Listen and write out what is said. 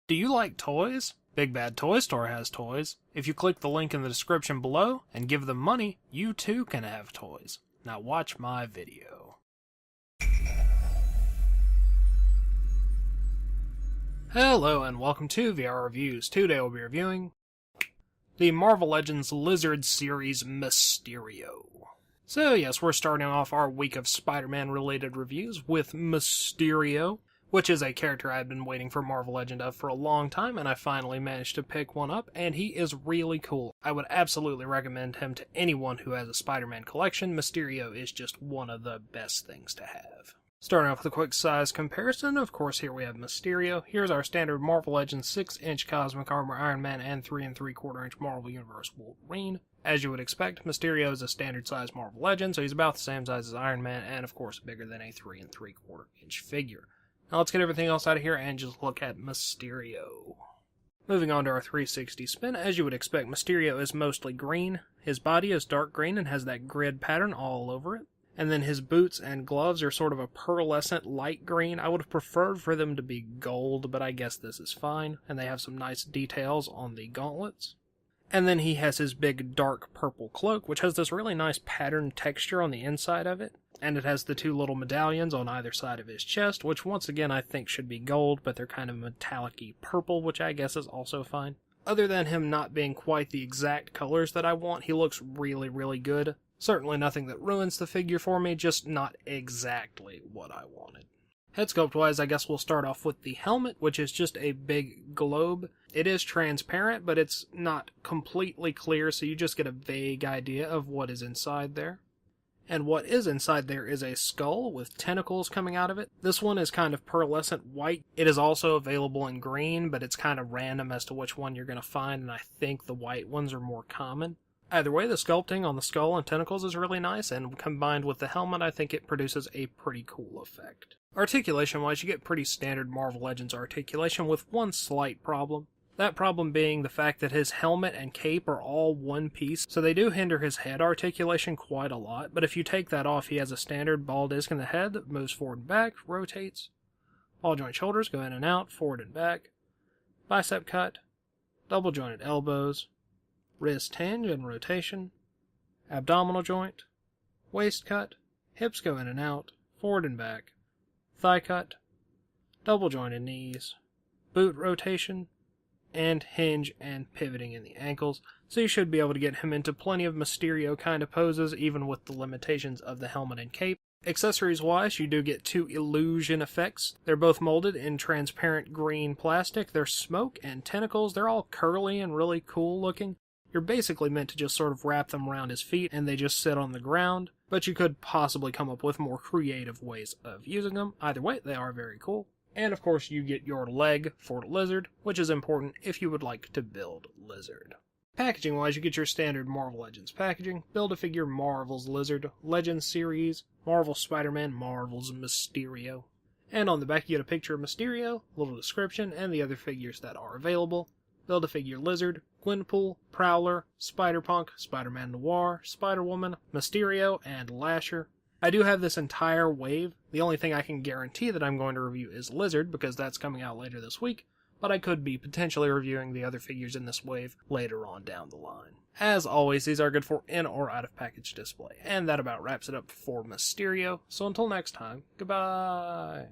Do you like toys? Big Bad Toy Store has toys. If you click the link in the description below and give them money, you too can have toys. Now watch my video. Hello and welcome to VR Reviews. Today we'll be reviewing the Marvel Legends Lizard series Mysterio. So yes, we're starting off our week of Spider-Man related reviews with Mysterio, which is a character I've been waiting for Marvel Legend of for a long time, and I finally managed to pick one up, and he is really cool. I would absolutely recommend him to anyone who has a Spider-Man collection. Mysterio is just one of the best things to have. Starting off with a quick size comparison, of course here we have Mysterio. Here's our standard Marvel Legends 6-inch Cosmic Armor Iron Man and 3 3/4-inch Marvel Universe Wolverine. As you would expect, Mysterio is a standard size Marvel Legend, so he's about the same size as Iron Man, and of course bigger than a 3 3/4-inch figure. Now let's get everything else out of here and just look at Mysterio. Moving on to our 360 spin, as you would expect, Mysterio is mostly green. His body is dark green and has that grid pattern all over it. And then his boots and gloves are sort of a pearlescent light green. I would have preferred for them to be gold, but I guess this is fine. And they have some nice details on the gauntlets. And then he has his big dark purple cloak, which has this really nice patterned texture on the inside of it. And it has the two little medallions on either side of his chest, which once again I think should be gold, but they're kind of metallic-y purple, which I guess is also fine. Other than him not being quite the exact colors that I want, he looks really, really good. Certainly nothing that ruins the figure for me, just not exactly what I wanted. Head sculpt-wise, I guess we'll start off with the helmet, which is just a big globe. It is transparent, but it's not completely clear, so you just get a vague idea of what is inside there. And what is inside there is a skull with tentacles coming out of it. This one is kind of pearlescent white. It is also available in green, but it's kind of random as to which one you're going to find, and I think the white ones are more common. Either way, the sculpting on the skull and tentacles is really nice, and combined with the helmet, I think it produces a pretty cool effect. Articulation-wise, you get pretty standard Marvel Legends articulation with one slight problem. That problem being the fact that his helmet and cape are all one piece, so they do hinder his head articulation quite a lot, but if you take that off, he has a standard ball disc in the head that moves forward and back, rotates. Ball joint shoulders go in and out, forward and back. Bicep cut, double jointed elbows, wrist hinge and rotation, abdominal joint, waist cut, hips go in and out, forward and back, thigh cut, double jointed knees, boot rotation, and hinge and pivoting in the ankles, so you should be able to get him into plenty of Mysterio kind of poses, even with the limitations of the helmet and cape. Accessories wise, you do get two illusion effects. They're both molded in transparent green plastic. They're smoke and tentacles. They're all curly and really cool looking. You're basically meant to just sort of wrap them around his feet and they just sit on the ground, but you could possibly come up with more creative ways of using them. Either way, they are very cool. And of course you get your leg for Lizard, which is important if you would like to build Lizard. Packaging wise, you get your standard Marvel Legends packaging, Build-A-Figure Marvel's Lizard, Legends Series, Marvel Spider-Man, Marvel's Mysterio. And on the back you get a picture of Mysterio, a little description, and the other figures that are available. Build-A-Figure Lizard, Gwenpool, Prowler, Spider-Punk, Spider-Man Noir, Spider-Woman, Mysterio, and Lasher. I do have this entire wave. The only thing I can guarantee that I'm going to review is Lizard, because that's coming out later this week, but I could be potentially reviewing the other figures in this wave later on down the line. As always, these are good for in or out of package display, and that about wraps it up for Mysterio, so until next time, goodbye!